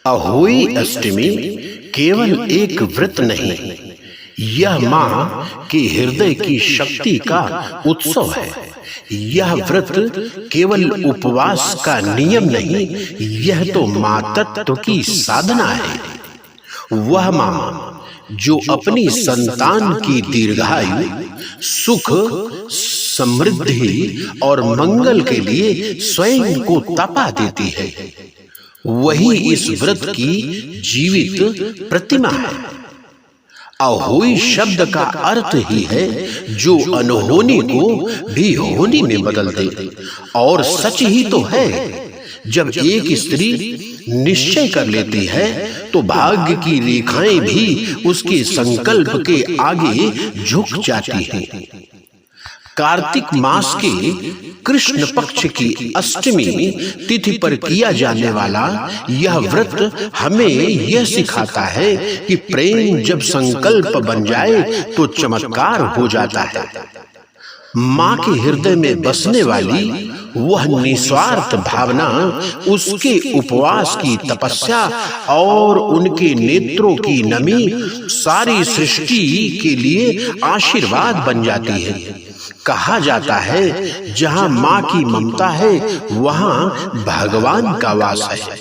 अहोई अष्टमी केवल एक व्रत नहीं, यह मां के हृदय की शक्ति का उत्सव है। यह व्रत केवल उपवास का नियम नहीं, यह तो मातृत्व की साधना है। वह मां जो अपनी संतान की दीर्घायु, सुख, समृद्धि और मंगल के लिए स्वयं को तपा देती है, वही इस व्रत की जीवित प्रतिमा है। अहोई शब्द का अर्थ ही है जो अनहोनी को भी होनी में बदल दे। और सच ही तो है, जब एक स्त्री निश्चय कर लेती है तो भाग्य की रेखाएं भी उसके संकल्प के आगे झुक जाती हैं। कार्तिक मास के कृष्ण पक्ष की अष्टमी तिथि पर किया जाने वाला यह व्रत हमें यह सिखाता है कि प्रेम जब संकल्प बन जाए तो चमत्कार हो जाता है। मां के हृदय में बसने वाली वह निस्वार्थ भावना, उसके उपवास की तपस्या और उनके नेत्रों की नमी सारी सृष्टि के लिए आशीर्वाद बन जाती है। कहा जाता है जहां मां की ममता है वहां भगवान का वास है,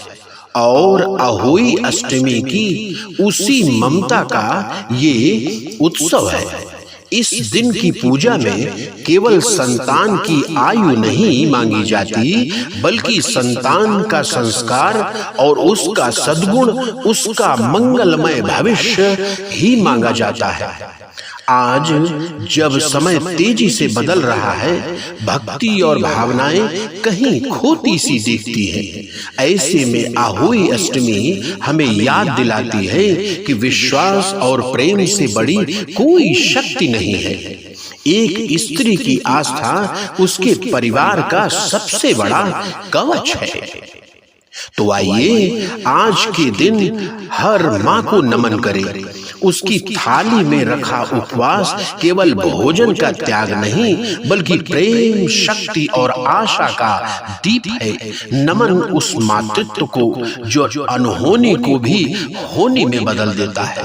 और अहोई अष्टमी की उसी ममता का ये उत्सव है। इस दिन की पूजा में केवल संतान की आयु नहीं मांगी जाती, बल्कि संतान का संस्कार और उसका सद्गुण, उसका मंगलमय भविष्य ही मांगा जाता है। आज जब समय तेजी से बदल रहा है, भक्ति और भावनाएं कहीं खोती सी दिखती हैं। ऐसे में अहोई अष्टमी हमें याद दिलाती है कि विश्वास और प्रेम से बड़ी कोई शक्ति नहीं है। एक स्त्री की आस्था उसके परिवार का सबसे बड़ा कवच है। तो आइए आज के दिन हर मां को नमन करें। उसकी थाली में रखा उपवास केवल भोजन का त्याग नहीं, बल्कि प्रेम, शक्ति और आशा का दीप है। नमन उस मातृत्व को जो अनहोनी को भी होनी में बदल देता है।